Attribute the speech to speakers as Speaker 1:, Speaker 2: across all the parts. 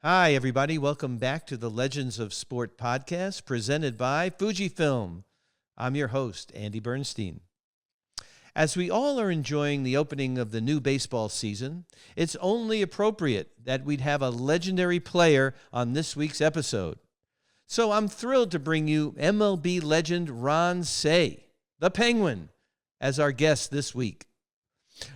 Speaker 1: Hi, everybody. Welcome back to the Legends of Sport podcast presented by Fujifilm. I'm your host, Andy Bernstein. As we all are enjoying the opening of the new baseball season, it's only appropriate that we'd have a legendary player on this week's episode. So I'm thrilled to bring you MLB legend Ron Cey, the Penguin, as our guest this week.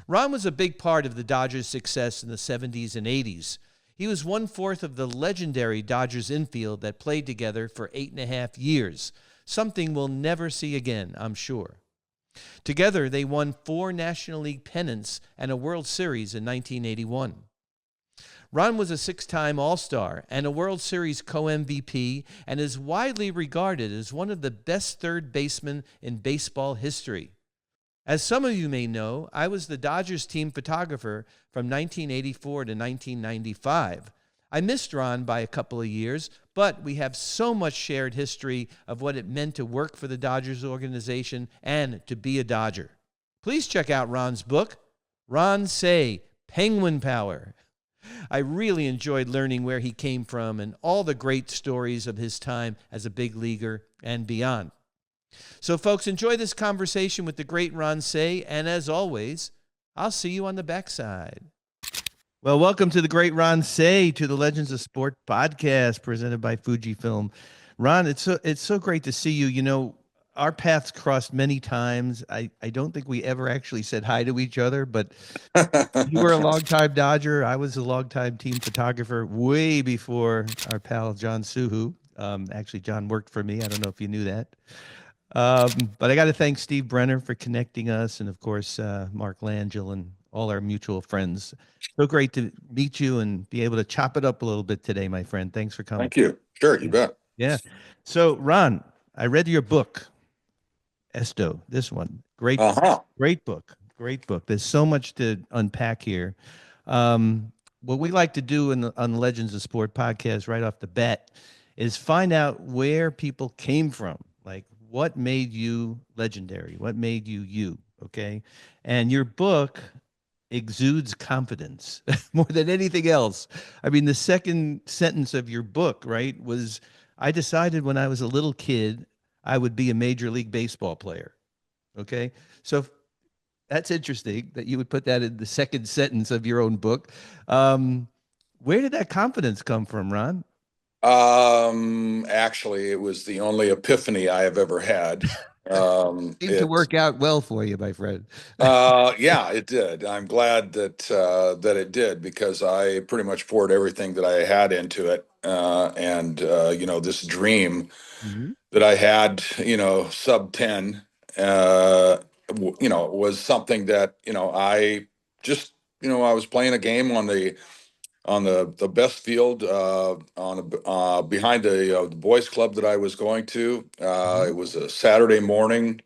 Speaker 1: Ron was a big part of the Dodgers' success in the 70s and 80s. He was one-fourth of the legendary Dodgers infield that played together for 8.5 years, something we'll never see again, I'm sure. Together, they won 4 National League pennants and a World Series in 1981. Ron was a 6-time All-Star and a World Series co-MVP and is widely regarded as one of the best third basemen in baseball history. As some of you may know, I was the Dodgers team photographer from 1984 to 1995. I missed Ron by a couple of years, but we have so much shared history of what it meant to work for the Dodgers organization and to be a Dodger. Please check out Ron's book, Ron Cey, Penguin Power. I really enjoyed learning where he came from and all the great stories of his time as a big leaguer and beyond. So, folks, enjoy this conversation with the great Ron Cey, and as always, I'll see you on the backside. Well, welcome to the great Ron Cey to the Legends of Sport podcast presented by Fujifilm. Ron, it's so great to see you. You know, our paths crossed many times. I don't think we ever actually said hi to each other, but you were a longtime Dodger. I was a longtime team photographer way before our pal John Suhu. Actually, John worked for me. I don't know if you knew that. But I got to thank Steve Brenner for connecting us, and of course, Mark Langell and all our mutual friends. So great to meet you and be able to chop it up a little bit today, my friend. Thanks for coming.
Speaker 2: Thank you. Sure, you bet.
Speaker 1: Yeah. So, Ron, I read your book, Esto, this one. Great book. Great book. There's so much to unpack here. What we like to do on the Legends of Sport podcast right off the bat is find out where people came from. Like, what made you legendary? What made you you? Okay. And your book exudes confidence more than anything else. I mean, the second sentence of your book, right, was I decided when I was a little kid, I would be a Major League Baseball player. Okay. So that's interesting that you would put that in the second sentence of your own book. Where did that confidence come from, Ron?
Speaker 2: Actually, it was the only epiphany I have ever had.
Speaker 1: Seemed to work out well for you, my friend.
Speaker 2: Yeah, it did. I'm glad that it did because I pretty much poured everything that I had into it. This dream that I had, sub 10, was something that, I just, I was playing a game on the best field behind the boys club that I was going to. It was a Saturday morning.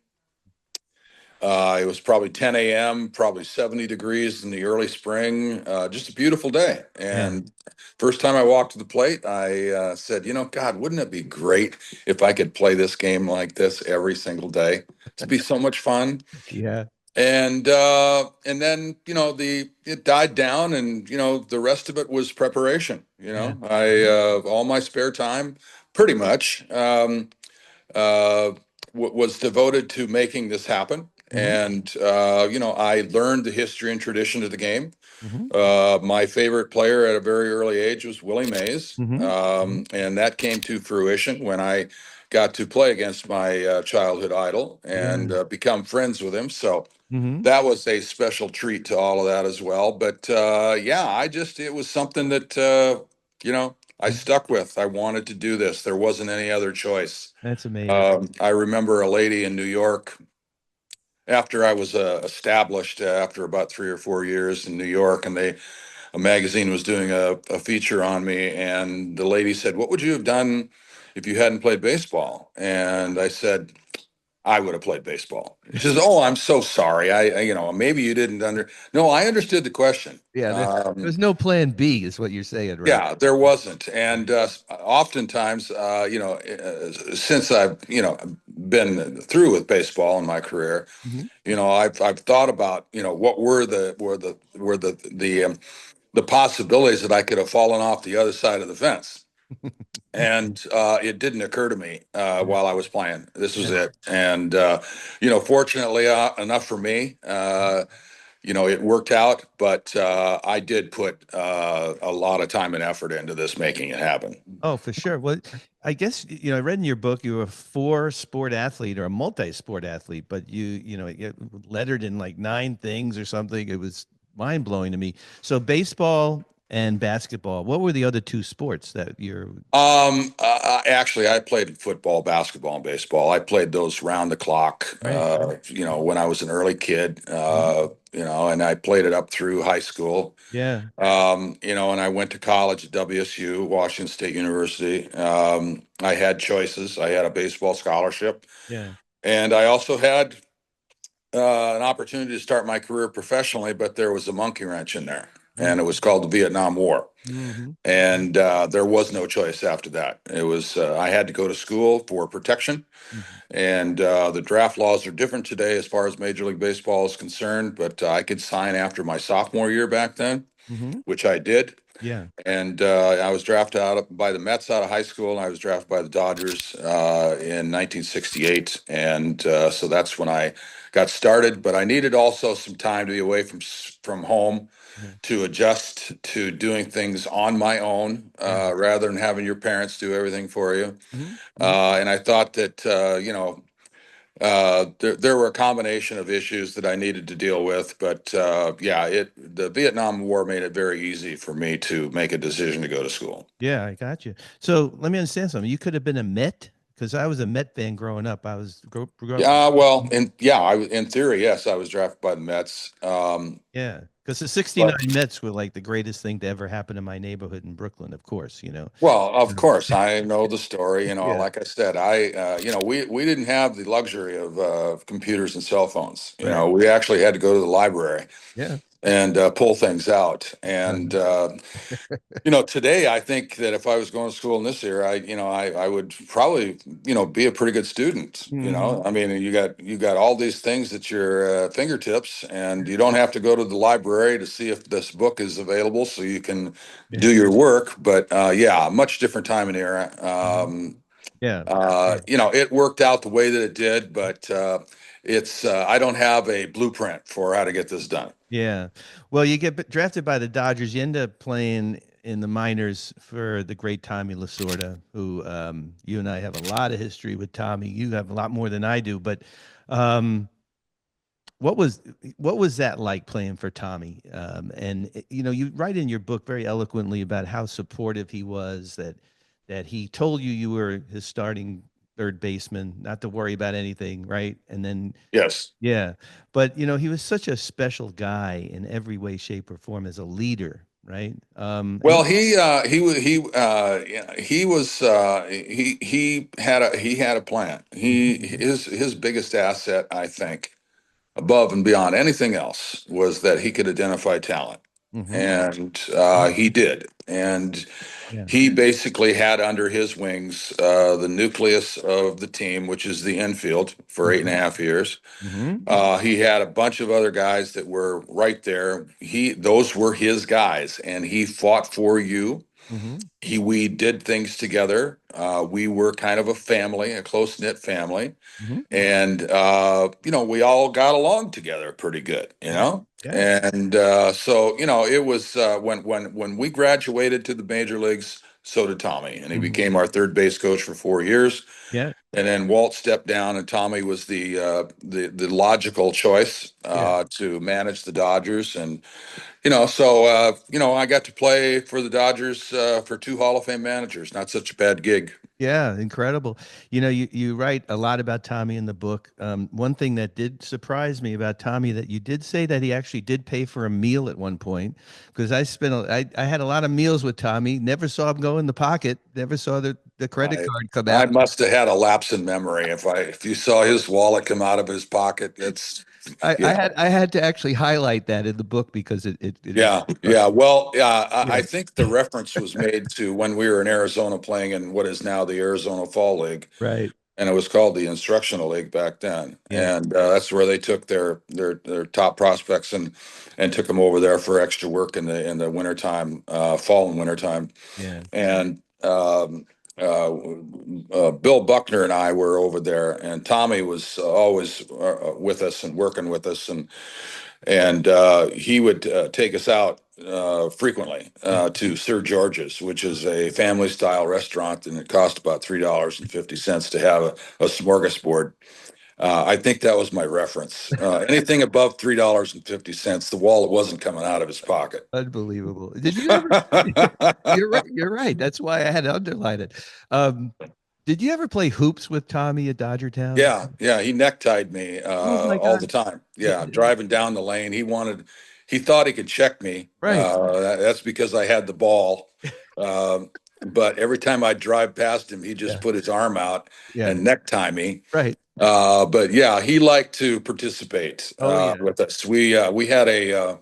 Speaker 2: It was probably 10 a.m., probably 70 degrees in the early spring. Just a beautiful day. And first time I walked to the plate, I said, God, wouldn't it be great if I could play this game like this every single day? It'd be so much fun.
Speaker 1: Yeah.
Speaker 2: And then it died down, and the rest of it was preparation. I all my spare time, pretty much, was devoted to making this happen. And I learned the history and tradition of the game. My favorite player at a very early age was Willie Mays, and that came to fruition when I got to play against my childhood idol and become friends with him. So that was a special treat to all of that as well. But it was something that I stuck with. I wanted to do this. There wasn't any other choice.
Speaker 1: That's amazing.
Speaker 2: I remember a lady in New York after I was established after about 3 or 4 years in New York, and a magazine was doing a feature on me, and the lady said, "What would you have done if you hadn't played baseball?" And I said, "I would have played baseball." She says, "Oh, I'm so sorry. Maybe you didn't No, I understood the question."
Speaker 1: Yeah, there's no plan B, is what you're saying, right?
Speaker 2: Yeah, there wasn't. And oftentimes, since I've, been through with baseball in my career, I've thought about, what were the the possibilities that I could have fallen off the other side of the fence. And it didn't occur to me while I was playing. This was
Speaker 1: Yeah.
Speaker 2: it. And, fortunately enough for me, it worked out, but I did put a lot of time and effort into this, making it happen.
Speaker 1: Oh, for sure. Well, I guess, I read in your book you were a four-sport athlete or a multi-sport athlete, but you lettered in like nine things or something. It was mind-blowing to me. So baseball and basketball, what were the other two sports that you're
Speaker 2: Actually, I played football, basketball, and baseball. I played those round the clock,
Speaker 1: right?
Speaker 2: when I was an early kid,
Speaker 1: Mhm.
Speaker 2: and I played it up through high school.
Speaker 1: Yeah.
Speaker 2: And I went to college at WSU, Washington State University. I had choices. I had a baseball scholarship,
Speaker 1: Yeah.
Speaker 2: and I also had an opportunity to start my career professionally, but there was a monkey wrench in there, and it was called the Vietnam War.
Speaker 1: Mm-hmm.
Speaker 2: And there was no choice after that. It was I had to go to school for protection,
Speaker 1: Hmm.
Speaker 2: and the draft laws are different today as far as Major League Baseball is concerned. But I could sign after my sophomore year back then,
Speaker 1: Hmm.
Speaker 2: which I did.
Speaker 1: Yeah.
Speaker 2: And I was drafted by the Mets out of high school, and I was drafted by the Dodgers in 1968. And so that's when I got started. But I needed also some time to be away from home
Speaker 1: Yeah.
Speaker 2: to adjust to doing things on my own
Speaker 1: Yeah.
Speaker 2: rather than having your parents do everything for you.
Speaker 1: Hmm.
Speaker 2: And I thought that, there were a combination of issues that I needed to deal with, but yeah, the Vietnam War made it very easy for me to make a decision to go to school.
Speaker 1: Yeah, I got you. So let me understand something. You could have been a Met because I was a Met fan growing up. I was grew up.
Speaker 2: Yeah, well, and yeah, in theory, yes, I was drafted by the Mets.
Speaker 1: Yeah, because the
Speaker 2: But
Speaker 1: '69 Mets were like the greatest thing to ever happen in my neighborhood in Brooklyn. Of course,
Speaker 2: Well, of
Speaker 1: Um,
Speaker 2: course, I know the story.
Speaker 1: Yeah.
Speaker 2: Like I said, we didn't have the luxury of computers and cell phones.
Speaker 1: Right.
Speaker 2: We actually had to go to the library
Speaker 1: Yeah.
Speaker 2: and pull things out. And
Speaker 1: Uh-huh.
Speaker 2: today I think that if I was going to school in this era, I would probably, be a pretty good student.
Speaker 1: Hmm.
Speaker 2: I mean, you got all these things at your fingertips, and you don't have to go to the library to see if this book is available, so you can
Speaker 1: Yeah.
Speaker 2: do your work. But yeah, much different time and era.
Speaker 1: Mhm. Yeah. Yeah.
Speaker 2: It worked out the way that it did, but it's I don't have a blueprint for how to get this done.
Speaker 1: Yeah. Well, you get drafted by the Dodgers. You end up playing in the minors for the great Tommy Lasorda, who you and I have a lot of history with Tommy. You have a lot more than I do, but um, what was what was that like playing for Tommy? You write in your book very eloquently about how supportive he was. That he told you were his starting third baseman, not to worry about anything, right? And then
Speaker 2: Yes.
Speaker 1: yeah, but he was such a special guy in every way, shape, or form as a leader, right?
Speaker 2: Well, he was he had a plan. His biggest asset, I think, above and beyond anything else, was that he could identify talent,
Speaker 1: Hmm.
Speaker 2: and
Speaker 1: Hmm.
Speaker 2: he did. And
Speaker 1: Yeah.
Speaker 2: he basically had under his wings the nucleus of the team, which is the infield, for eight and a
Speaker 1: Hmm.
Speaker 2: half years.
Speaker 1: Hmm.
Speaker 2: He had a bunch of other guys that were right there. Those were his guys, and he fought for you.
Speaker 1: Hmm.
Speaker 2: We did things together. We were kind of a family, a close knit family,
Speaker 1: Hmm.
Speaker 2: and we all got along together pretty good.
Speaker 1: Yeah. Yeah.
Speaker 2: And so it was when we graduated to the major leagues. So did Tommy, and he
Speaker 1: Hmm.
Speaker 2: became our third base coach for 4 years.
Speaker 1: Yeah.
Speaker 2: And then Walt stepped down, and Tommy was the logical choice
Speaker 1: Yeah.
Speaker 2: to manage the Dodgers. And so I got to play for the Dodgers for two Hall of Fame managers. Not such a bad gig.
Speaker 1: Yeah, incredible. You write a lot about Tommy in the book. One thing that did surprise me about Tommy that you did say that he actually did pay for a meal at one point because I had a lot of meals with Tommy. Never saw him go in the pocket. Never saw the credit
Speaker 2: I
Speaker 1: card come
Speaker 2: I
Speaker 1: out.
Speaker 2: must have had a lapse in memory. If you saw his wallet come out of his pocket, it's
Speaker 1: I,
Speaker 2: you
Speaker 1: I
Speaker 2: know
Speaker 1: had I had to actually highlight that in the book because it really
Speaker 2: yeah,
Speaker 1: struck
Speaker 2: yeah.
Speaker 1: me.
Speaker 2: Well, yeah, I
Speaker 1: Yeah.
Speaker 2: think the reference was made to when we were in Arizona playing in what is now the Arizona Fall League.
Speaker 1: Right.
Speaker 2: and it was called the Instructional League back then.
Speaker 1: Yeah.
Speaker 2: And that's where they took their top prospects and took them over there for extra work in the wintertime, fall and wintertime.
Speaker 1: Yeah.
Speaker 2: And Bill Buckner and I were over there, and Tommy was always with us and working with us, and he would take us out frequently to Sir George's, which is a family style restaurant, and it cost about $3.50 to have a smorgasbord. I think that was my reference. Anything above $3.50, the wallet wasn't coming out of his pocket.
Speaker 1: Unbelievable. Did you ever? You're right. You're right. That's why I had to underline it. Um, did you ever play hoops with Tommy at Dodgertown?
Speaker 2: Yeah, yeah, he necktied me
Speaker 1: Oh my
Speaker 2: all the
Speaker 1: God.
Speaker 2: time.
Speaker 1: Yeah,
Speaker 2: Yeah, driving down the lane, he thought he could check me.
Speaker 1: right.
Speaker 2: That's because I had the ball. Um, but every time I drive past him, he just
Speaker 1: Yeah.
Speaker 2: put his arm out
Speaker 1: Yeah.
Speaker 2: and necktie me.
Speaker 1: Right.
Speaker 2: But yeah, he liked to participate
Speaker 1: Oh yeah.
Speaker 2: with us. We had a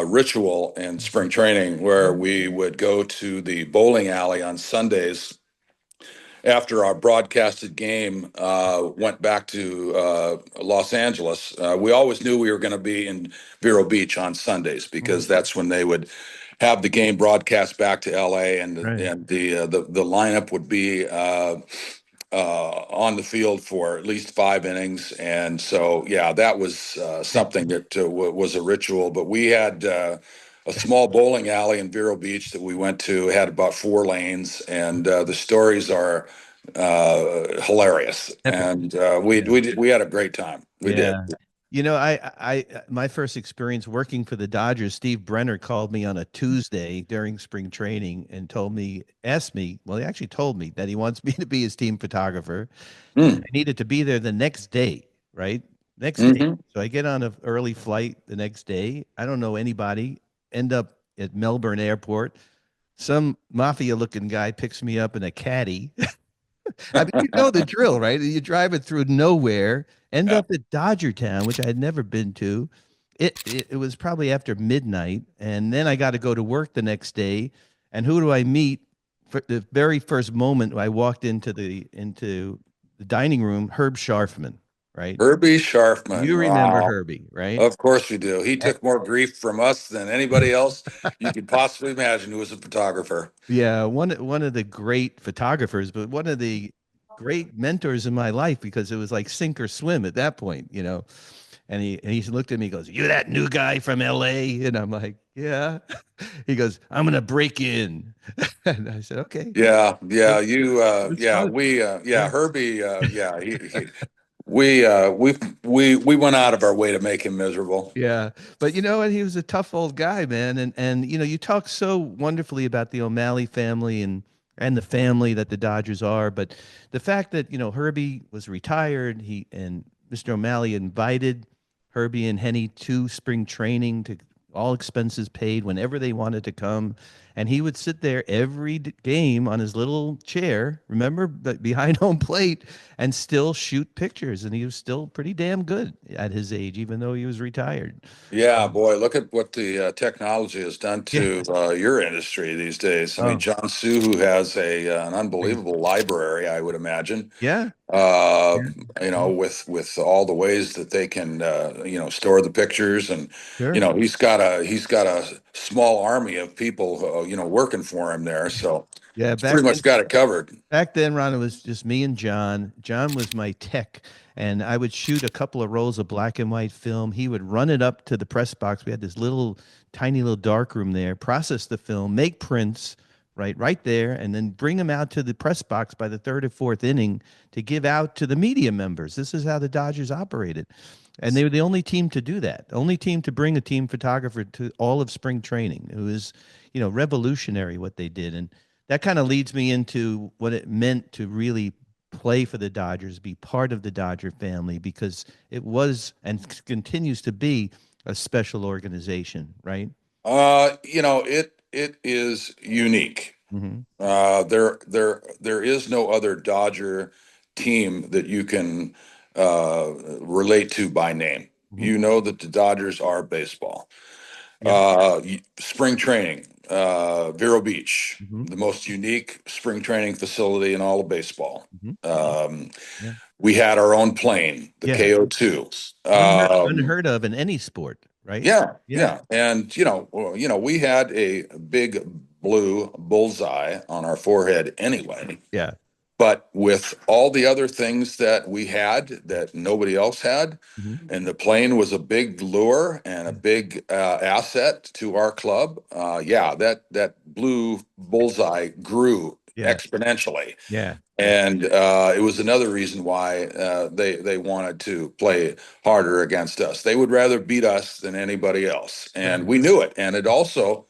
Speaker 2: ritual in spring training where we would go to the bowling alley on Sundays after our broadcasted game went back to Los Angeles. We always knew we were going to be in Vero Beach on Sundays because that's when they would have the game broadcast back to LA, and
Speaker 1: Right.
Speaker 2: the lineup would be on the field for at least 5 innings. And so, yeah, that was something that was a ritual. But we had a small bowling alley in Vero Beach that we went to, had about 4 lanes, and the stories are hilarious.
Speaker 1: Epic.
Speaker 2: And
Speaker 1: Yeah.
Speaker 2: we had a great time. We did.
Speaker 1: Yeah. My first experience working for the Dodgers, Steve Brenner called me on a Tuesday during spring training and asked me, well, he actually told me that he wants me to be his team photographer. And
Speaker 2: Mm.
Speaker 1: I needed to be there the next day, right? Next day.
Speaker 2: Hmm.
Speaker 1: So I get on an early flight the next day. I don't know anybody. End up at Melbourne Airport. Some mafia looking guy picks me up in a caddy. I mean, you know the drill, right? You drive it through nowhere, end
Speaker 2: Yeah.
Speaker 1: up at Dodgertown, which I had never been to. It was probably after midnight, and then I got to go to work the next day. And who do I meet? For the very first moment I walked into the dining room, Herb Scharfman, right?
Speaker 2: Herbie Sharfman.
Speaker 1: You remember
Speaker 2: Wow.
Speaker 1: Herbie, right?
Speaker 2: Of course we do. He
Speaker 1: Eh,
Speaker 2: took more grief from us than anybody else you could possibly imagine who was a photographer.
Speaker 1: Yeah, one of the great photographers, but one of the great mentors in my life because it was like sink or swim at that point, you know. And he looked at me, goes, "You that new guy from LA?" And I'm like, "Yeah." He goes, "I'm gonna break in." And I said, "Okay."
Speaker 2: Yeah,
Speaker 1: It
Speaker 2: yeah, you,
Speaker 1: was
Speaker 2: yeah,
Speaker 1: fun.
Speaker 2: yeah,
Speaker 1: Yeah.
Speaker 2: Herbie, yeah, we went out of our way to make him miserable.
Speaker 1: Yeah. But you know what? He was a tough old guy, man. And you know, you talk so wonderfully about the O'Malley family and the family that the Dodgers are, but the fact that, you know, Herbie was retired, he and Mr. O'Malley invited Herbie and Henny to spring training to all expenses paid whenever they wanted to come. And he would sit there every game on his little chair, remember, but behind home plate and still shoot pictures. And he was still pretty damn good at his age, even though he was retired.
Speaker 2: Yeah, boy, look at what the technology has done
Speaker 1: Yeah.
Speaker 2: to your industry these days. I mean,
Speaker 1: Oh,
Speaker 2: John Su, who has an
Speaker 1: crazy.
Speaker 2: unbelievable library, I would imagine.
Speaker 1: Yeah.
Speaker 2: Uh,
Speaker 1: Yeah.
Speaker 2: with all the ways that they can store the pictures, and
Speaker 1: Sure.
Speaker 2: he's got a small army of people working for him there, so
Speaker 1: Yeah.
Speaker 2: he's pretty much got it covered.
Speaker 1: Back then, Ron, it was just me and John. John was my tech, and I would shoot a couple of rolls of black and white film. He would run it up to the press box. We had this little, tiny little dark room there, process the film, make prints right there, and then bring them out to the press box by the third or fourth inning to give out to the media members. This is how the Dodgers operated. And they were the only team to do that, the only team to bring a team photographer to all of spring training. It was, you know, revolutionary what they did. And that kind of leads me into what it meant to really play for the Dodgers, be part of the Dodger family, because it was and continues to be a special organization, right?
Speaker 2: It is unique.
Speaker 1: Mm-hmm.
Speaker 2: There is no other Dodger team that you can relate to by name.
Speaker 1: Mm-hmm.
Speaker 2: You know that the Dodgers are baseball.
Speaker 1: Yep.
Speaker 2: Spring training. Vero Beach,
Speaker 1: Hmm.
Speaker 2: the most unique spring training facility in all of baseball.
Speaker 1: Hmm.
Speaker 2: Um,
Speaker 1: Yeah.
Speaker 2: we had our own plane, the
Speaker 1: Yeah.
Speaker 2: KO2.
Speaker 1: Unheard of in any sport, right?
Speaker 2: Yeah,
Speaker 1: Yeah.
Speaker 2: yeah, and we had a big blue bullseye on our forehead anyway.
Speaker 1: Yeah.
Speaker 2: But with all the other things that we had that nobody else had,
Speaker 1: Hmm.
Speaker 2: and the plane was a big lure and a big asset to our club. Yeah, that blue bullseye grew
Speaker 1: Yeah.
Speaker 2: exponentially,
Speaker 1: Yeah. Yeah.
Speaker 2: and it was another reason why they wanted to play harder against us. They would rather beat us than anybody else, and
Speaker 1: Sure.
Speaker 2: we knew it. And it also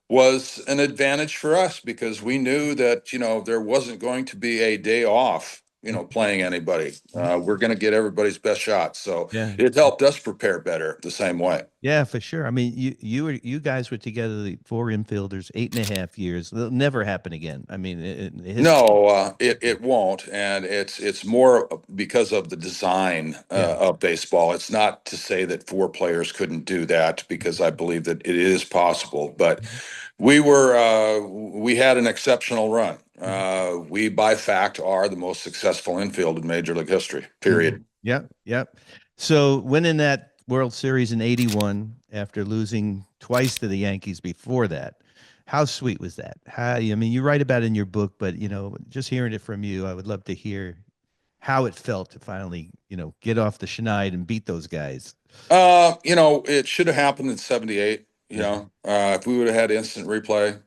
Speaker 2: was an advantage for us because we knew that there wasn't going to be a day off playing anybody.
Speaker 1: Mhm.
Speaker 2: We're going to get everybody's best shot, so
Speaker 1: Yeah.
Speaker 2: it helped us prepare better the same way.
Speaker 1: Yeah, for sure. I mean, you guys were together, the four infielders, 8.5 years. It'll never happen again. I mean, in history.
Speaker 2: No, it won't, and it's more because of the design
Speaker 1: Yeah.
Speaker 2: of baseball. It's not to say that four players couldn't do that, because I believe that it is possible. But
Speaker 1: Mhm.
Speaker 2: we had an exceptional run.
Speaker 1: Mhm.
Speaker 2: We by fact are the most successful infield in Major League history.
Speaker 1: Mhm.
Speaker 2: Period.
Speaker 1: Yep. Yep. So winning that World Series in '81 after losing twice to the Yankees before that, how sweet was that? I mean, you write about it in your book, but just hearing it from you, I would love to hear how it felt to finally, get off the schneid and beat those guys.
Speaker 2: It should have happened in '78.
Speaker 1: Yeah.
Speaker 2: If we would have had instant replay,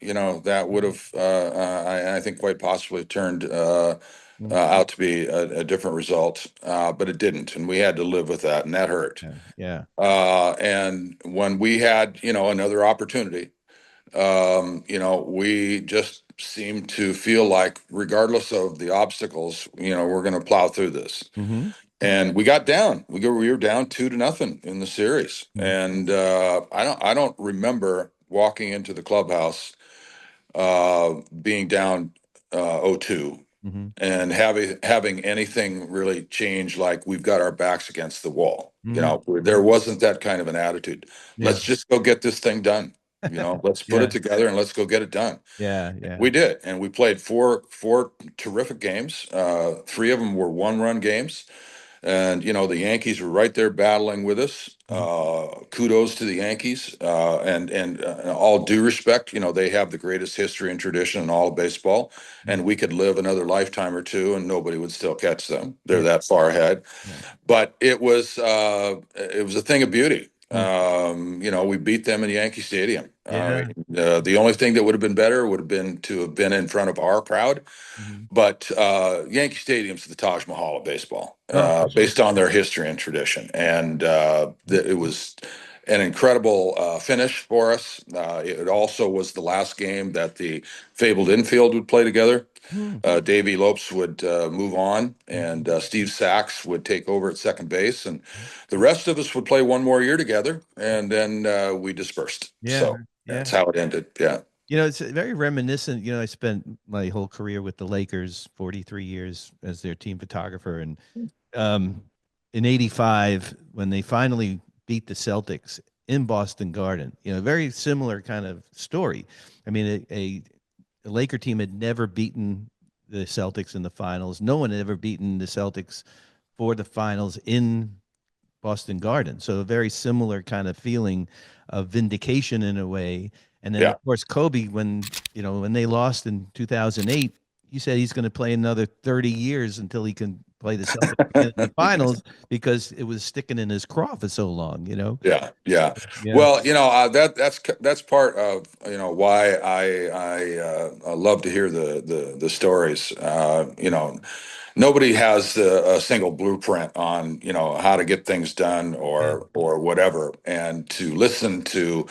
Speaker 2: that would
Speaker 1: Mhm.
Speaker 2: have, I think, quite possibly turned
Speaker 1: Mhm.
Speaker 2: out to be a different result. But it didn't, and we had to live with that, and that hurt.
Speaker 1: Yeah. Yeah.
Speaker 2: And when we had, another opportunity, we just seemed to feel like, regardless of the obstacles, we're going to plow through this.
Speaker 1: Hmm.
Speaker 2: And we got down. We were down 2-0 in the series,
Speaker 1: Hmm.
Speaker 2: and I don't remember walking into the clubhouse being down 0-2
Speaker 1: Hmm.
Speaker 2: and having anything really change. Like, we've got our backs against the wall.
Speaker 1: Hmm.
Speaker 2: There wasn't that kind of an attitude.
Speaker 1: Yeah.
Speaker 2: Let's just go get this thing done. Let's put it
Speaker 1: Yeah.
Speaker 2: together and let's go get it done.
Speaker 1: Yeah. Yeah.
Speaker 2: We did, and we played four terrific games. Three of them were one-run games, and the Yankees were right there battling with us.
Speaker 1: Mhm.
Speaker 2: Kudos to the Yankees, and all due respect, they have the greatest history and tradition in all of baseball, and we could live another lifetime or two, and nobody would still catch them. They're
Speaker 1: Yeah.
Speaker 2: that far ahead.
Speaker 1: Yeah.
Speaker 2: But it was a thing of beauty.
Speaker 1: Mm.
Speaker 2: We beat them in Yankee Stadium.
Speaker 1: Yeah.
Speaker 2: The only thing that would have been better would have been to have been in front of our crowd.
Speaker 1: Mhm.
Speaker 2: But Yankee Stadium's the Taj Mahal of baseball,
Speaker 1: Oh, for sure.
Speaker 2: based on their history and tradition. And it was an incredible finish for us. It also was the last game that the fabled infield would play together.
Speaker 1: Mm.
Speaker 2: Davey Lopes would move on, and
Speaker 1: Mhm.
Speaker 2: Steve Sachs would take over at second base, and the rest of us would play one more year together, and then we dispersed.
Speaker 1: Yeah.
Speaker 2: So
Speaker 1: Yeah.
Speaker 2: that's how it ended. Yeah.
Speaker 1: It's very reminiscent. I spent my whole career with the Lakers, 43 years as their team photographer. And um, in '85, when they finally beat the Celtics in Boston Garden, very similar kind of story. I mean, a Laker team had never beaten the Celtics in the finals. No one had ever beaten the Celtics for the finals in Boston Garden. So a very similar kind of feeling of vindication in a way. And then
Speaker 2: Yeah.
Speaker 1: of course Kobe, when they lost in 2008, he said he's going to play another 30 years until he can play the Celtics again in the finals because it was sticking in his craw for so long.
Speaker 2: Yeah, yeah.
Speaker 1: Yeah.
Speaker 2: Well, that's part of why I love to hear the stories. Nobody has a single blueprint on how to get things done
Speaker 1: Yeah.
Speaker 2: or whatever, and to listen to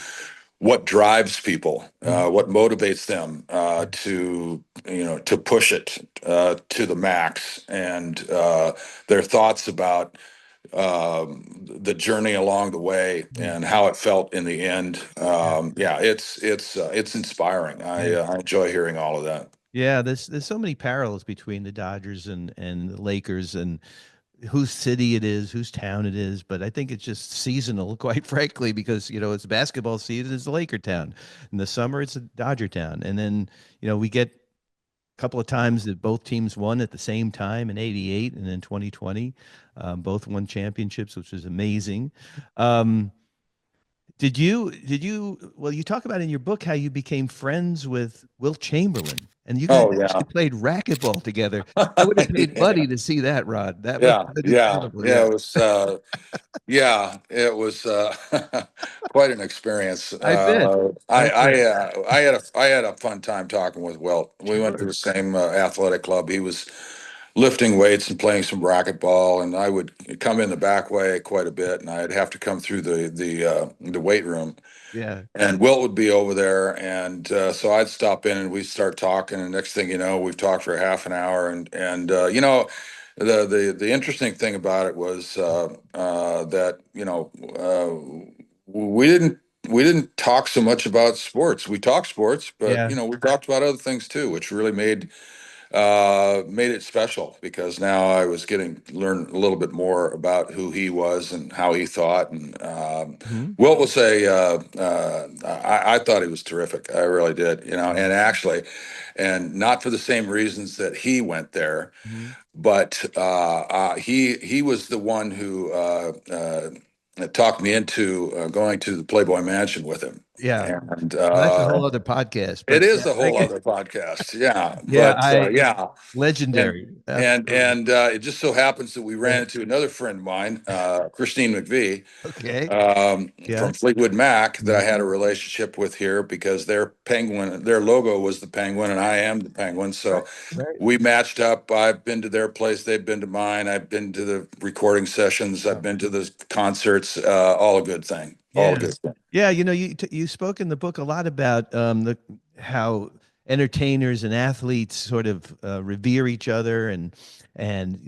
Speaker 2: what drives people,
Speaker 1: Mhm.
Speaker 2: what motivates them
Speaker 1: Yeah.
Speaker 2: to push it to the max, and their thoughts about the journey along the way
Speaker 1: Mhm.
Speaker 2: and how it felt in the end.
Speaker 1: Yeah.
Speaker 2: Yeah, it's inspiring.
Speaker 1: Yeah.
Speaker 2: I enjoy hearing all of that.
Speaker 1: Yeah, there's so many parallels between the Dodgers and the Lakers, and whose city it is, whose town it is, but I think it's just seasonal, quite frankly, because it's basketball season, it's the Laker town. In the summer, it's a Dodger town, and then we get a couple of times that both teams won at the same time in '88 and in 2020, both won championships, which is amazing. Um, well, you talk about in your book how you became friends with Wilt Chamberlain and you guys
Speaker 2: Oh
Speaker 1: actually
Speaker 2: yeah.
Speaker 1: played racquetball together. I would have paid
Speaker 2: Yeah.
Speaker 1: money to see that, Rod. That must
Speaker 2: Yeah,
Speaker 1: have been
Speaker 2: yeah,
Speaker 1: incredible.
Speaker 2: yeah.
Speaker 1: Yeah.
Speaker 2: It was quite an experience.
Speaker 1: I bet. I bet.
Speaker 2: I had a fun time talking with Wilt. We went to
Speaker 1: Sure.
Speaker 2: the same athletic club. He was lifting weights and playing some racquetball, and I would come in the back way quite a bit, and I'd have to come through the weight room.
Speaker 1: Yeah.
Speaker 2: And Wilt would be over there, and so I'd stop in and we'd start talking. And next thing you know, we've talked for half an hour. And the interesting thing about it was that we didn't talk so much about sports. We talked sports, but
Speaker 1: Yeah.
Speaker 2: we talked about other things too, which really made it special because now I was getting to learn a little bit more about who he was and how he thought. And
Speaker 1: Mhm.
Speaker 2: Wilt will say, I thought he was terrific. I really did, and actually, and not for the same reasons that he went there,
Speaker 1: Mhm.
Speaker 2: but he was the one who talked me into going to the Playboy Mansion with him.
Speaker 1: Yeah.
Speaker 2: And
Speaker 1: Well, that's a whole other podcast,
Speaker 2: it
Speaker 1: but
Speaker 2: is
Speaker 1: yeah,
Speaker 2: a whole other podcast, yeah.
Speaker 1: yeah,
Speaker 2: But yeah, and
Speaker 1: legendary. Absolutely.
Speaker 2: it just so happens that we
Speaker 1: Yeah.
Speaker 2: ran into another friend of mine, Christine McVie,
Speaker 1: Okay. Yeah.
Speaker 2: from Fleetwood Mac, that I had a
Speaker 1: Mhm.
Speaker 2: relationship with here because their logo was the penguin, and I am the penguin.
Speaker 1: Right.
Speaker 2: So
Speaker 1: Right.
Speaker 2: we matched up. I've been to their place, they've been to mine. I've been to the recording sessions, I've
Speaker 1: Wow.
Speaker 2: been to the concerts. All a good thing. All a
Speaker 1: Yeah.
Speaker 2: good thing.
Speaker 1: Yeah, you spoke in the book a lot about the how entertainers and athletes sort of revere each other, and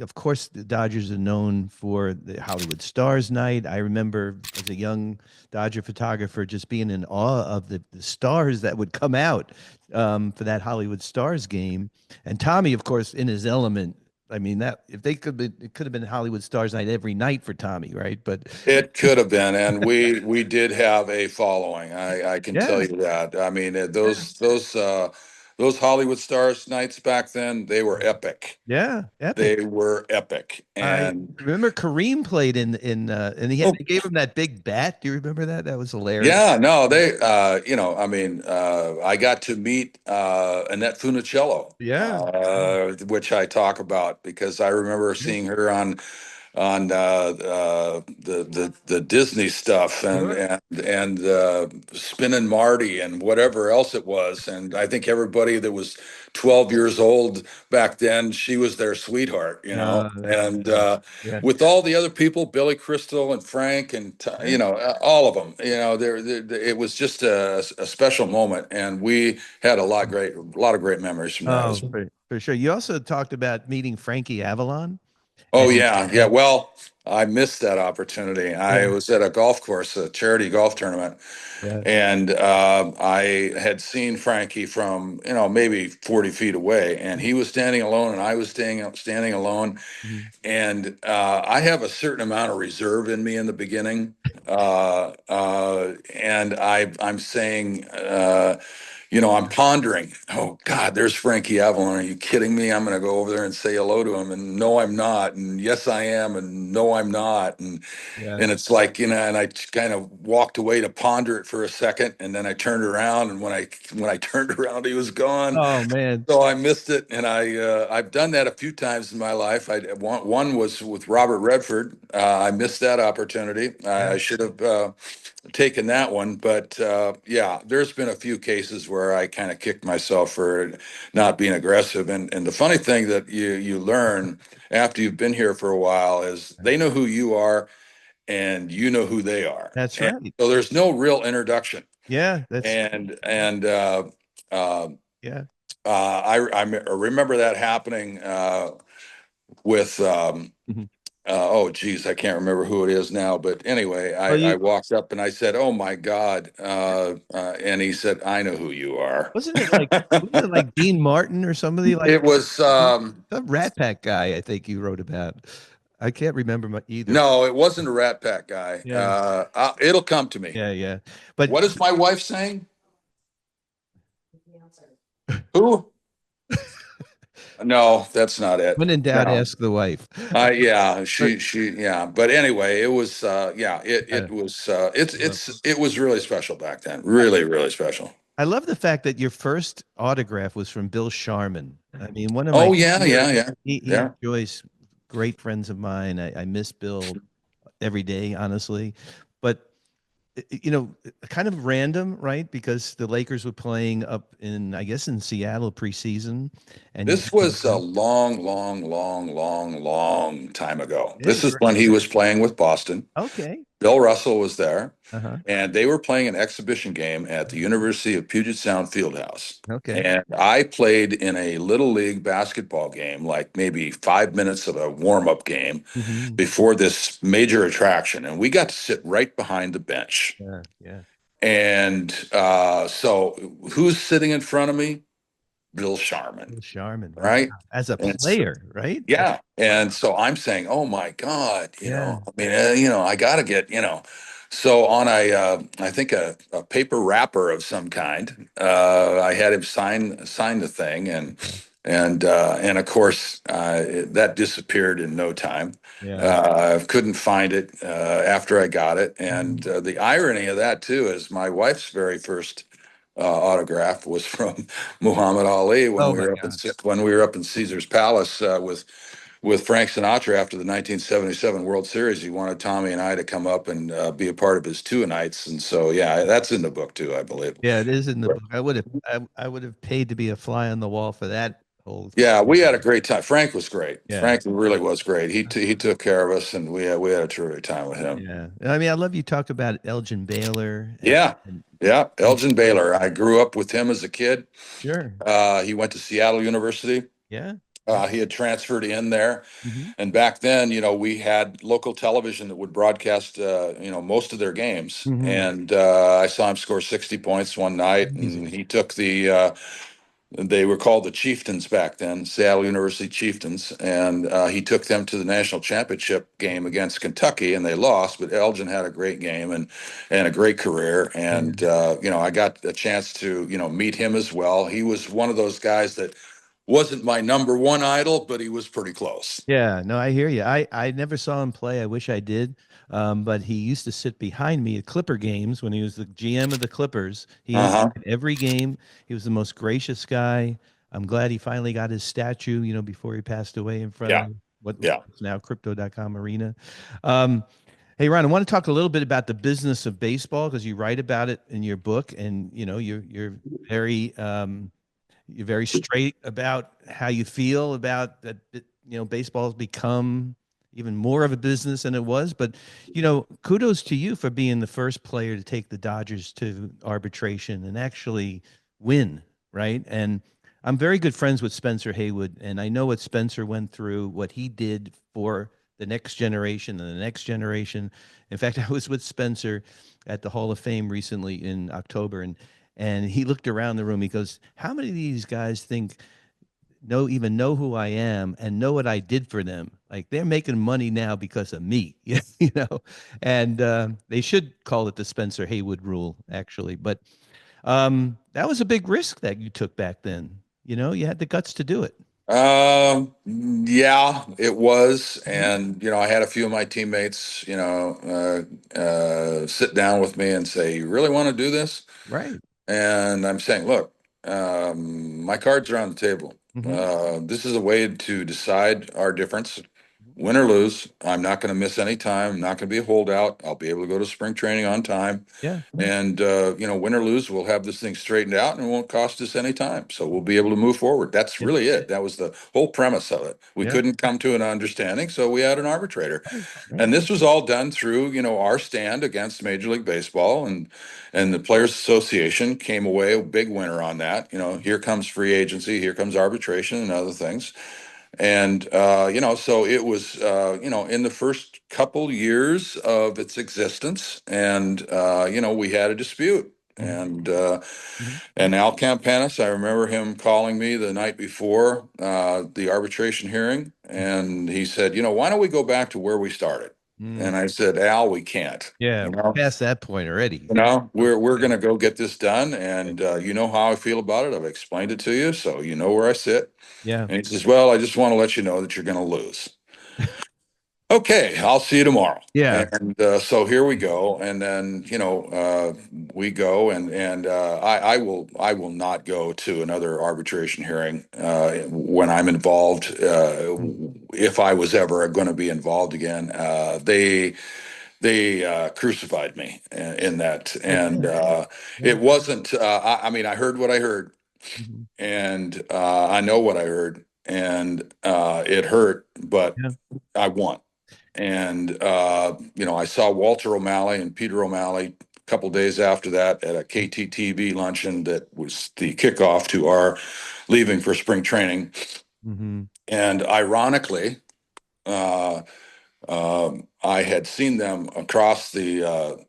Speaker 1: of course the Dodgers are known for the Hollywood Stars Night. I remember as a young Dodger photographer just being in awe of the stars that would come out for that Hollywood Stars game, and Tommy, of course, in his element. I mean that if they could be, it could have been Hollywood Stars Night every night for Tommy, right? But
Speaker 2: It could have been, and we did have a following. I can tell
Speaker 1: yeah,
Speaker 2: you that. I mean,
Speaker 1: yeah.
Speaker 2: those Hollywood Stars nights back then, they were epic.
Speaker 1: Yeah, epic.
Speaker 2: They were epic.
Speaker 1: I
Speaker 2: And
Speaker 1: remember Kareem played and
Speaker 2: oh
Speaker 1: they gave him that big bat. Do you remember that? That was hilarious.
Speaker 2: yeah, no, I mean, I got to meet Annette Funicello,
Speaker 1: Yeah.
Speaker 2: which I talk about because I remember
Speaker 1: Yeah.
Speaker 2: seeing her on the Disney stuff
Speaker 1: Sure.
Speaker 2: and Spin and Marty and whatever else it was. And I think everybody that was 12 years old back then, she was their sweetheart,
Speaker 1: That's
Speaker 2: And
Speaker 1: funny. Yeah.
Speaker 2: with all the other people, Billy Crystal and Frank and
Speaker 1: Yeah.
Speaker 2: all of them, it was just a special moment, and we had a lot of great memories from that
Speaker 1: Oh,
Speaker 2: as well.
Speaker 1: for sure. You also talked about meeting Frankie Avalon
Speaker 2: Oh
Speaker 1: and
Speaker 2: yeah, yeah. Well, I missed that opportunity. I
Speaker 1: yeah,
Speaker 2: was at a golf course, a charity golf tournament,
Speaker 1: yeah.
Speaker 2: and I had seen Frankie from maybe 40 feet away, and he was standing alone, and I was standing alone,
Speaker 1: Mhm.
Speaker 2: and I have a certain amount of reserve in me in the beginning, and I'm saying. I'm pondering, oh God, there's Frankie Avalon. Are you kidding me? I'm going to go over there and say hello to him. And no, I'm not. And yes, I am. And no, I'm not.
Speaker 1: Yeah.
Speaker 2: And it's like, and I kind of walked away to ponder it for a second. And then I turned around. And when I turned around, he was gone.
Speaker 1: Oh man.
Speaker 2: So I missed it. And I've done that a few times in my life. One was with Robert Redford. I missed that opportunity.
Speaker 1: Yeah.
Speaker 2: I should have taken that one. But yeah, there's been a few cases where I kind of kicked myself for not being aggressive. And the funny thing that you learn after you've been here for a while is they know who you are and you know who they are.
Speaker 1: That's
Speaker 2: And
Speaker 1: right.
Speaker 2: so there's no real introduction.
Speaker 1: Yeah, that's
Speaker 2: And uh,
Speaker 1: yeah.
Speaker 2: I remember that happening with
Speaker 1: Mhm.
Speaker 2: oh geez, I can't remember who it is now, but anyway,
Speaker 1: Well,
Speaker 2: I walked up and I said, "Oh my God," and he said, "I know who you are."
Speaker 1: wasn't it like Dean Martin or somebody like
Speaker 2: It was
Speaker 1: some Rat Pack guy? I think you wrote about. I can't remember either.
Speaker 2: No, it wasn't a Rat Pack guy.
Speaker 1: Yeah,
Speaker 2: It'll come to me.
Speaker 1: yeah, yeah. But
Speaker 2: What is my wife saying? Who? No, that's not it.
Speaker 1: when in doubt,
Speaker 2: No.
Speaker 1: ask the wife.
Speaker 2: Yeah,
Speaker 1: But
Speaker 2: yeah. But anyway, it was, yeah,
Speaker 1: uh,
Speaker 2: it was,
Speaker 1: well,
Speaker 2: it was really special back then. Really, really special.
Speaker 1: I love the fact that your first autograph was from Bill Sharman. I mean, one of my
Speaker 2: Oh, yeah,
Speaker 1: dear,
Speaker 2: yeah, yeah,
Speaker 1: he
Speaker 2: yeah.
Speaker 1: enjoys great friends of mine. I miss Bill every day, honestly. But kind of random, right? Because the Lakers were playing up in, I guess, in Seattle preseason, and you
Speaker 2: This
Speaker 1: got to
Speaker 2: was a
Speaker 1: go.
Speaker 2: long, long, long, long, long time ago.
Speaker 1: Yeah,
Speaker 2: This is
Speaker 1: you're
Speaker 2: when he was playing with Boston.
Speaker 1: okay.
Speaker 2: Bill Russell was there,
Speaker 1: Uh-huh.
Speaker 2: and they were playing an exhibition game at the University of Puget Sound Fieldhouse.
Speaker 1: Okay.
Speaker 2: And I played in a little league basketball game, like maybe 5 minutes of a warm up game
Speaker 1: Hmm.
Speaker 2: before this major attraction. And we got to sit right behind the bench.
Speaker 1: Yeah, yeah.
Speaker 2: And so who's sitting in front of me? Bill Sharman,
Speaker 1: Bill Sharman. Wow.
Speaker 2: right?
Speaker 1: As a
Speaker 2: And so,
Speaker 1: player, right?
Speaker 2: yeah.
Speaker 1: Wow.
Speaker 2: And so I'm saying, oh my God,
Speaker 1: Yeah.
Speaker 2: I mean, I got to get, so on I think a paper wrapper of some kind, I had him sign the thing, and of course that disappeared in no time.
Speaker 1: Yeah.
Speaker 2: I couldn't find it after I got it, and
Speaker 1: Mhm.
Speaker 2: the irony of that too is my wife's very first autograph was from Muhammad Ali when
Speaker 1: Oh
Speaker 2: we
Speaker 1: my
Speaker 2: were up in
Speaker 1: God.
Speaker 2: Caesar's Palace with Frank Sinatra after the 1977 World Series. He wanted Tommy and I to come up and be a part of his two nights, and so yeah, that's in the book too, I believe.
Speaker 1: Yeah, it is in the book. I would have paid to be a fly on the wall for that whole
Speaker 2: Yeah, we had a
Speaker 1: ceremony.
Speaker 2: great time. Frank was great.
Speaker 1: Yeah.
Speaker 2: Frank really was great. He took care of us, and we had a terrific time with him.
Speaker 1: Yeah. I mean, I love you talk about Elgin Baylor
Speaker 2: Yeah,
Speaker 1: and
Speaker 2: yeah.
Speaker 1: great
Speaker 2: Elgin
Speaker 1: players.
Speaker 2: Baylor. I grew up with him as a kid.
Speaker 1: Sure.
Speaker 2: He went to Seattle University.
Speaker 1: Yeah. Yeah.
Speaker 2: He had transferred in there.
Speaker 1: Hmm.
Speaker 2: And back then, we had local television that would broadcast, most of their games.
Speaker 1: Hmm.
Speaker 2: And I saw him score 60 points one night, and
Speaker 1: Amazing.
Speaker 2: he took they were called the Chieftains back then, Seattle University Chieftains, and he took them to the national championship game against Kentucky, and they lost. But Elgin had a great game and a great career,
Speaker 1: Yeah.
Speaker 2: and I got a chance to meet him as well. He was one of those guys that wasn't my number one idol, but he was pretty close.
Speaker 1: Yeah, no, I hear you. I never saw him play. I wish I did. But he used to sit behind me at Clipper games when he was the GM of the Clippers. He
Speaker 2: Uh-huh.
Speaker 1: enjoyed every game. He was the most gracious guy. I'm glad he finally got his statue, before he passed away in front
Speaker 2: Yeah.
Speaker 1: of what's
Speaker 2: Yeah.
Speaker 1: now crypto.com arena. Um, hey, Ron, I want to talk a little bit about the business of baseball because you write about it in your book, and you're very you're very straight about how you feel about that. Baseball has become even more of a business than it was. But kudos to you for being the first player to take the Dodgers to arbitration and actually win, right? And I'm very good friends with Spencer Haywood, and I know what Spencer went through, what he did for the next generation and the next generation. In fact, I was with Spencer at the Hall of Fame recently in October, and he looked around the room. He goes, "How many of these guys think even know who I am and know what I did for them? Like they're making money now because of me, you know." And they should call it the Spencer Haywood rule, actually. But that was a big risk that you took back then. You had the guts to do it.
Speaker 2: Yeah, it was,
Speaker 1: Mhm.
Speaker 2: and I had a few of my teammates, sit down with me and say, "You really want to do this?"
Speaker 1: Right.
Speaker 2: And I'm saying, "Look, my cards are on the table.
Speaker 1: Hmm.
Speaker 2: This is a way to decide our difference, win or lose. I'm not going to miss any time. I'm not going to be a holdout. I'll be able to go to spring training on time,
Speaker 1: Yeah.
Speaker 2: and win or lose, we'll have this thing straightened out, and it won't cost us any time. So we'll be able to move forward. That's
Speaker 1: Yeah.
Speaker 2: really it. That was the whole premise of it. We
Speaker 1: Yeah.
Speaker 2: couldn't come to an understanding, so we had an arbitrator,
Speaker 1: Right. Right.
Speaker 2: and this was all done through our stand against Major League Baseball, and the Players Association came away a big winner on that. Here comes free agency, here comes arbitration, and other things. And so it was in the first couple years of its existence, and we had a dispute.
Speaker 1: Mhm.
Speaker 2: And
Speaker 1: Mhm.
Speaker 2: Al Campanis, I remember him calling me the night before the arbitration hearing, and he said, why don't we go back to where we started?
Speaker 1: Mm.
Speaker 2: And I said, Al, we can't.
Speaker 1: Yeah,
Speaker 2: You
Speaker 1: we're
Speaker 2: know,
Speaker 1: past that point already.
Speaker 2: we're
Speaker 1: Yeah.
Speaker 2: going to go get this done, and you know how I feel about it. I've explained it to you, so you know where I sit.
Speaker 1: Yeah.
Speaker 2: And he says, well, I just want to let you know that you're going to lose. Okay, I'll see you tomorrow.
Speaker 1: Yeah.
Speaker 2: And so here we go. And then, we go, and I will not go to another arbitration hearing when I'm involved.
Speaker 1: Mm.
Speaker 2: If I was ever going to be involved again, they crucified me in that,
Speaker 1: I
Speaker 2: and
Speaker 1: bet. Yeah.
Speaker 2: it wasn't. I mean, I heard what I heard,
Speaker 1: Mhm.
Speaker 2: and I know what I heard, and it hurt, but
Speaker 1: Yeah.
Speaker 2: I won. And I saw Walter O'Malley and Peter O'Malley a couple days after that at a KTTV luncheon that was the kickoff to our leaving for spring training.
Speaker 1: Hmm.
Speaker 2: And ironically, uh, I had seen them across the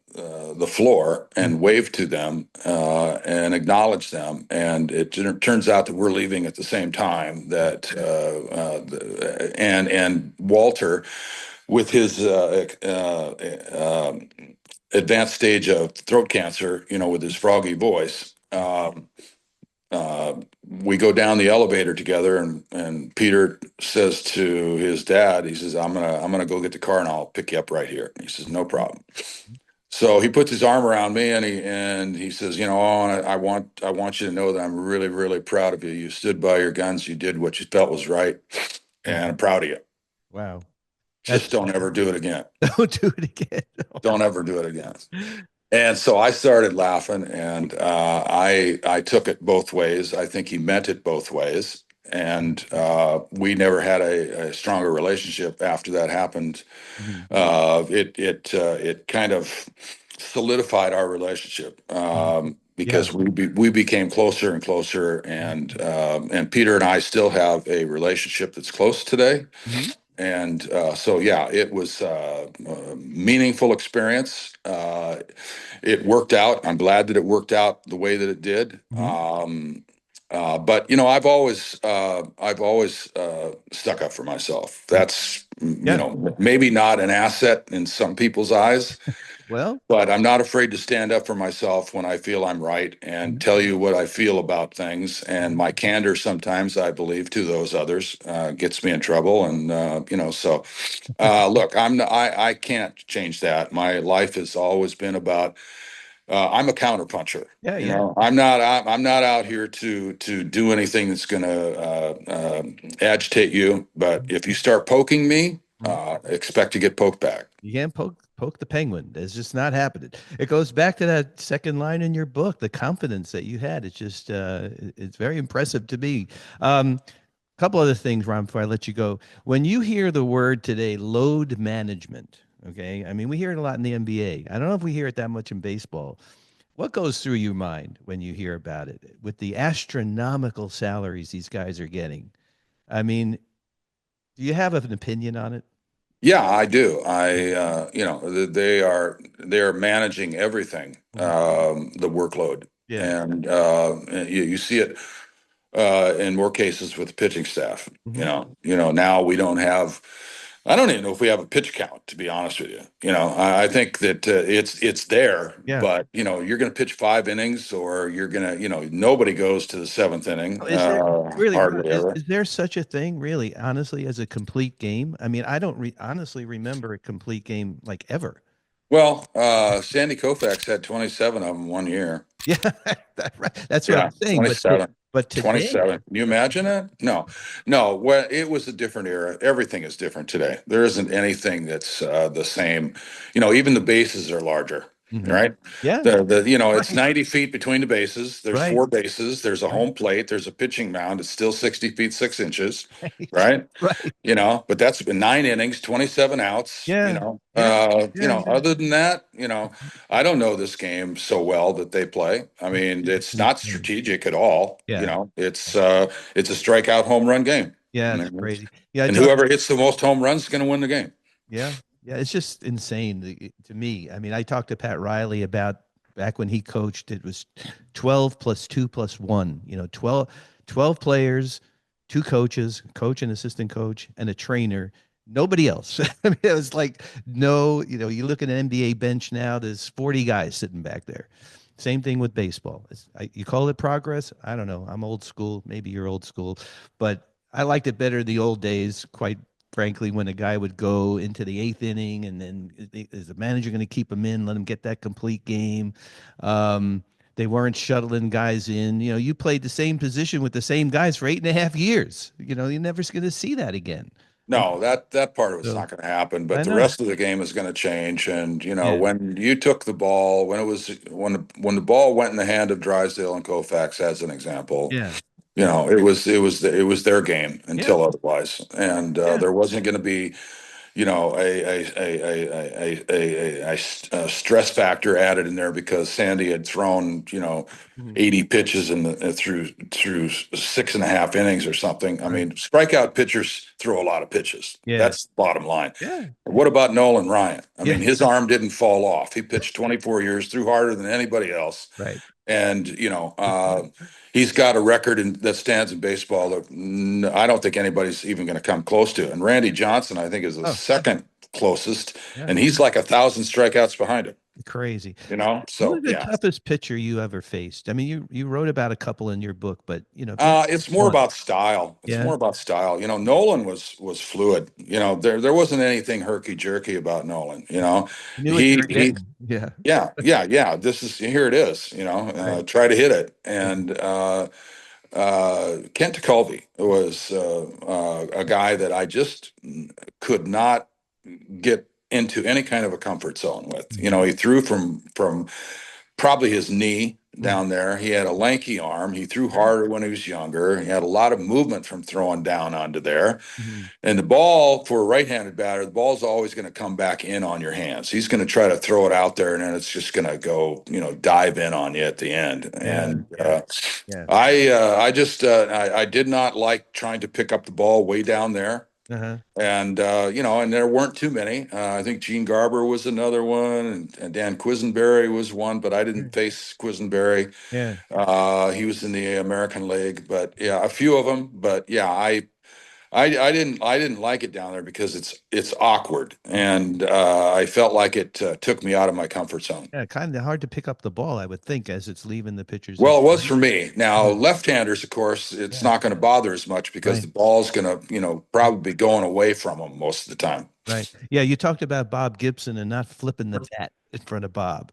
Speaker 2: floor and waved to them and acknowledged them. And it turns out that we're leaving at the same time. That and Walter, with his advanced stage of throat cancer, with his froggy voice. Uh, we go down the elevator together, and Peter says to his dad, he says, I'm gonna go get the car and I'll pick you up right here. He says, no problem. So he puts his arm around me, and he says, Owen, I want you to know that I'm really, really proud of you. You stood by your guns, you did what you felt was right, and I'm
Speaker 1: Mhm.
Speaker 2: proud of you.
Speaker 1: Wow.
Speaker 2: Just
Speaker 1: That's
Speaker 2: don't ever do it again.
Speaker 1: don't do it again.
Speaker 2: Don't ever do it again. And so I started laughing, and I took it both ways. I think he meant it both ways, and we never had a stronger relationship after that happened.
Speaker 1: Mhm.
Speaker 2: It kind of solidified our relationship
Speaker 1: Mhm. Yeah.
Speaker 2: because we became closer and closer, and Peter and I still have a relationship that's close today.
Speaker 1: Mhm.
Speaker 2: And so, yeah, it was a meaningful experience. It worked out. I'm glad that it worked out the way that it did.
Speaker 1: Mhm.
Speaker 2: But I've always stuck up for myself. That's
Speaker 1: Yeah.
Speaker 2: maybe not an asset in some people's eyes,
Speaker 1: Well.
Speaker 2: but I'm not afraid to stand up for myself when I feel I'm right and
Speaker 1: Mhm.
Speaker 2: tell you what I feel about things. And
Speaker 1: Mhm.
Speaker 2: my candor sometimes, I believe, to those others gets me in trouble. And so look, I can't change that. My life has always been about. I'm a counterpuncher.
Speaker 1: Yeah. Yeah.
Speaker 2: I'm not out here to do anything that's going to agitate you. But if you start poking me,
Speaker 1: Mhm.
Speaker 2: expect to get poked back.
Speaker 1: You can't poke the penguin. It's just not happening. It goes back to that second line in your book, the confidence that you had. It's just it's very impressive to me. Couple other things, Ron, before I let you go. When you hear the word today, load management, okay? I mean, we hear it a lot in the NBA. I don't know if we hear it that much in baseball. What goes through your mind when you hear about it with the astronomical salaries these guys are getting? I mean, do you have an opinion on it?
Speaker 2: Yeah, I do. They are managing everything,
Speaker 1: Mhm.
Speaker 2: the workload,
Speaker 1: Yeah.
Speaker 2: and you see it in more cases with the pitching staff.
Speaker 1: Hmm.
Speaker 2: Now we don't have. I don't even know if we have a pitch count, to be honest with you. I think that it's there,
Speaker 1: Yeah.
Speaker 2: but you're going to pitch 5 innings, or you're going to, nobody goes to the seventh inning,
Speaker 1: Is there really, Ron,
Speaker 2: hardly ever.
Speaker 1: is there such a thing, really, honestly, as a complete game? I mean, I don't honestly remember a complete game like ever.
Speaker 2: Well, Sandy Koufax had 27 of them one year.
Speaker 1: Yeah, that's what I'm
Speaker 2: Yeah,
Speaker 1: saying. But
Speaker 2: 27.
Speaker 1: but today,
Speaker 2: 27. Can you imagine it? No, no. Well, it was a different era. Everything is different today. There isn't anything that's the same. Even the bases are larger,
Speaker 1: mhm.
Speaker 2: right?
Speaker 1: Yeah,
Speaker 2: It's
Speaker 1: right,
Speaker 2: 90 feet between the bases. There's
Speaker 1: right,
Speaker 2: four bases. There's a
Speaker 1: right,
Speaker 2: home plate. There's a pitching mound. It's still 60 feet 6 inches,
Speaker 1: right,
Speaker 2: right?
Speaker 1: right.
Speaker 2: But that's been 9 innings, 27 outs.
Speaker 1: Yeah, yeah, yeah, yeah.
Speaker 2: Other than that, I don't know this game so well that they play. I mean,
Speaker 1: It's
Speaker 2: it's not
Speaker 1: insane.
Speaker 2: strategic at all.
Speaker 1: Yeah,
Speaker 2: It's a strikeout home run game.
Speaker 1: yeah, it's
Speaker 2: And
Speaker 1: crazy. Yeah, I
Speaker 2: and
Speaker 1: talked.
Speaker 2: whoever hits the most home runs is going to win the game.
Speaker 1: Yeah, yeah, it's just insane to me. I mean, I talked to Pat Riley about back when he coached, it was 12 plus 2 plus 1, 12 players, two coaches, coach and assistant coach, and a trainer. Nobody else. I mean, it was like no, you look at an NBA bench now, there's 40 guys sitting back there. Same thing with baseball. You call it progress? I don't know. I'm old school. Maybe you're old school, but I liked it better the old days, quite frankly, when a guy would go into the eighth inning and then is the manager going to keep him in, let him get that complete game? They weren't shuttling guys in. You played the same position with the same guys for 8.5 years. You're never going to see that again.
Speaker 2: No, that part of it's
Speaker 1: So
Speaker 2: not going to happen, but
Speaker 1: I
Speaker 2: the
Speaker 1: know.
Speaker 2: rest of the game is going to change. And
Speaker 1: Yeah.
Speaker 2: when you took the ball, when the ball went in the hand of Drysdale and Koufax, as an example,
Speaker 1: Yeah.
Speaker 2: it was their game
Speaker 1: Yeah.
Speaker 2: until otherwise, and
Speaker 1: Yeah.
Speaker 2: there wasn't going to be a stress factor added in there because Sandy had thrown,
Speaker 1: Mhm.
Speaker 2: 80 pitches through 6.5 innings or something. I
Speaker 1: Right.
Speaker 2: mean, strikeout pitchers throw a lot of pitches.
Speaker 1: Yeah.
Speaker 2: That's the bottom line.
Speaker 1: Yeah.
Speaker 2: What about Nolan Ryan? I
Speaker 1: Yeah.
Speaker 2: mean, his arm didn't fall off. He pitched 24 years, threw harder than anybody else.
Speaker 1: Right.
Speaker 2: And he's got a record that stands in baseball that I don't think anybody's even going to come close to. And Randy Johnson, I think, is the
Speaker 1: Oh,
Speaker 2: second closest,
Speaker 1: yeah.
Speaker 2: and he's like 1,000 strikeouts behind him.
Speaker 1: Crazy. Who was
Speaker 2: So
Speaker 1: the
Speaker 2: yeah,
Speaker 1: toughest pitcher you ever faced? I mean, you wrote about a couple in your book, but if you had to pick
Speaker 2: it's more
Speaker 1: one.
Speaker 2: about style. It's
Speaker 1: Yeah.
Speaker 2: more about style. Nolan was fluid. There wasn't anything herky jerky about Nolan.
Speaker 1: You knew what you were
Speaker 2: He
Speaker 1: getting. Yeah.
Speaker 2: yeah. Here it is.
Speaker 1: Right.
Speaker 2: Try to hit it.
Speaker 1: Yeah.
Speaker 2: And Kent Tekulve was a guy that I just could not get into any kind of a comfort zone with.
Speaker 1: Mhm.
Speaker 2: He threw from probably his knee
Speaker 1: Mhm.
Speaker 2: down there. He had a lanky arm. He threw
Speaker 1: Yeah.
Speaker 2: harder when he was younger. He had a lot of movement from throwing down onto there.
Speaker 1: Mhm.
Speaker 2: And the ball for a right-handed batter, the ball's always going to come back in on your hands. He's going to try to throw it out there, and then it's just going to go, dive in on you at the end.
Speaker 1: Yeah.
Speaker 2: And
Speaker 1: Yeah. Yeah.
Speaker 2: I did not like trying to pick up the ball way down there.
Speaker 1: Uh-huh.
Speaker 2: And there weren't too many. I think Gene Garber was another one, and Dan Quisenberry was one, but I
Speaker 1: Yeah.
Speaker 2: didn't face Quisenberry.
Speaker 1: Yeah.
Speaker 2: He was in the American League, but yeah, a few of them. But yeah, I didn't like it down there because it's awkward, and I felt like it took me out of my comfort zone.
Speaker 1: Yeah, kind of hard to pick up the ball, I would think, as it's leaving the pitcher's
Speaker 2: Well,
Speaker 1: hand.
Speaker 2: it was for me. Now,
Speaker 1: Yeah.
Speaker 2: left-handers, of course, it's
Speaker 1: Yeah.
Speaker 2: not going to bother as much because
Speaker 1: Right.
Speaker 2: the ball's going to, probably be going away from them most of the time.
Speaker 1: Right. Yeah, you talked about Bob Gibson and not flipping the bat in front of Bob.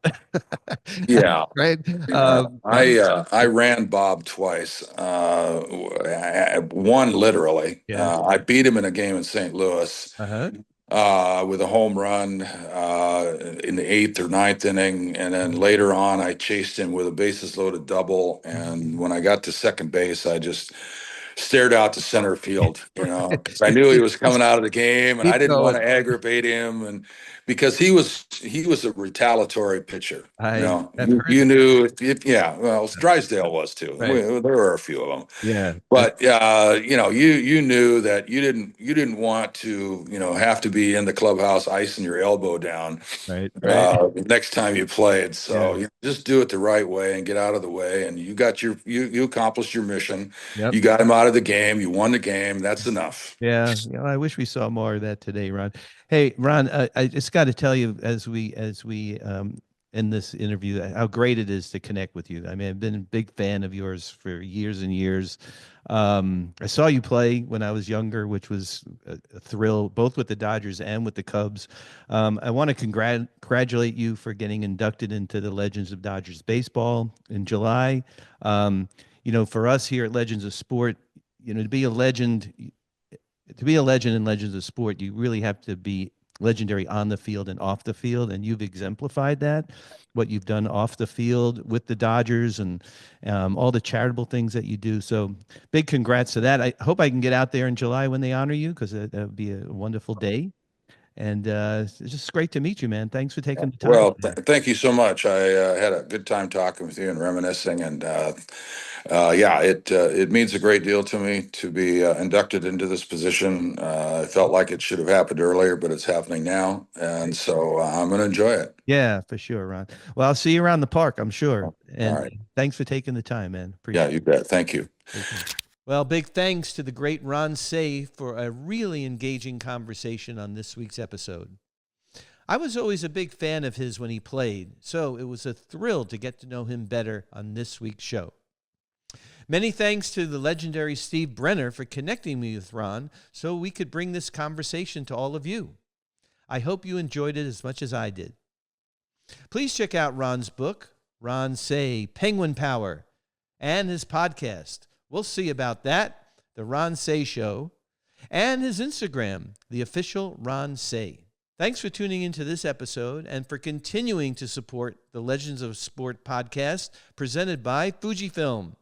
Speaker 2: Yeah.
Speaker 1: Right.
Speaker 2: Yeah,
Speaker 1: That was
Speaker 2: I ran Bob twice. One literally.
Speaker 1: yeah.
Speaker 2: I beat him in a game in St. Louis
Speaker 1: Uh-huh.
Speaker 2: with a home run in the eighth or ninth inning, and then
Speaker 1: Mhm.
Speaker 2: later on, I chased him with a bases loaded double.
Speaker 1: Mhm.
Speaker 2: And when I got to second base, I just stared out to center field, because I
Speaker 1: Just
Speaker 2: knew he
Speaker 1: keep,
Speaker 2: was
Speaker 1: just
Speaker 2: coming out of the game, and I
Speaker 1: keep
Speaker 2: didn't want
Speaker 1: going.
Speaker 2: to aggravate him, and because he was a retaliatory pitcher.
Speaker 1: I've heard
Speaker 2: You
Speaker 1: that.
Speaker 2: knew yeah, well, Drysdale was too.
Speaker 1: Right.
Speaker 2: There were a few of them,
Speaker 1: Yeah.
Speaker 2: but you knew that you didn't want to have to be in the clubhouse icing your elbow down
Speaker 1: Right. Right.
Speaker 2: next time you played.
Speaker 1: Yeah.
Speaker 2: So just do it the right way and get out of the way. And you accomplished your mission.
Speaker 1: Yep.
Speaker 2: You got him out of the game. You won the game. That's enough.
Speaker 1: Yeah, I wish we saw more of that today, Ron. Hey, Ron, I just got to tell you as we end this interview, how great it is to connect with you. I mean, I've been a big fan of yours for years and years. I saw you play when I was younger, which was a thrill, both with the Dodgers and with the Cubs. I want to congratulate you for getting inducted into the Legends of Dodgers baseball in July. For us here at Legends of Sport, to be a legend in Legends of Sport, you really have to be legendary on the field and off the field, and you've exemplified that. What you've done off the field with the Dodgers and all the charitable things that you do. So, big congrats to that. I hope I can get out there in July when they honor you because that would be a wonderful day. And it's just great to meet you, man. Thanks for taking the time.
Speaker 2: Well, thank you so much. I had a good time talking with you and reminiscing, and yeah, it means a great deal to me to be inducted into this position. I felt like it should have happened earlier, but it's happening now, and so I'm going to enjoy it.
Speaker 1: Yeah, for sure, Ron. Well, I'll see you around the park, I'm sure.
Speaker 2: All
Speaker 1: And
Speaker 2: right.
Speaker 1: thanks for taking the time, man.
Speaker 2: Yeah,
Speaker 1: Appreciate
Speaker 2: you bet. Thank you.
Speaker 1: it. Well, big thanks to the great Ron Say for a really engaging conversation on this week's episode. I was always a big fan of his when he played, so it was a thrill to get to know him better on this week's show. Many thanks to the legendary Steve Brenner for connecting me with Ron so we could bring this conversation to all of you. I hope you enjoyed it as much as I did. Please check out Ron's book, Ron Say, Penguin Power, and his podcast. We'll see about that, The Ron Say Show, and his Instagram, The Official Ron Say. Thanks for tuning into this episode and for continuing to support the Legends of Sport podcast presented by Fujifilm.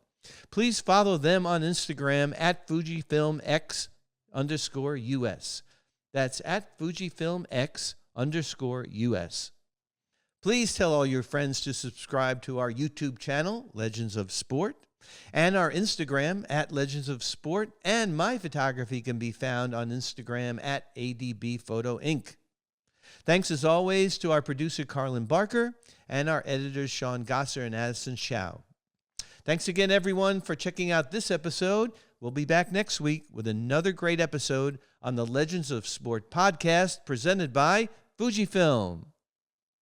Speaker 1: Please follow them on Instagram at FujifilmX_US. That's at FujifilmX_US. Please tell all your friends to subscribe to our YouTube channel, Legends of Sport, and our Instagram at Legends of Sport, and my photography can be found on Instagram at ADB Photo Inc. Thanks as always to our producer Carlin Barker and our editors Sean Gosser and Addison Shao. Thanks again, everyone, for checking out this episode. We'll be back next week with another great episode on the Legends of Sport podcast presented by Fujifilm.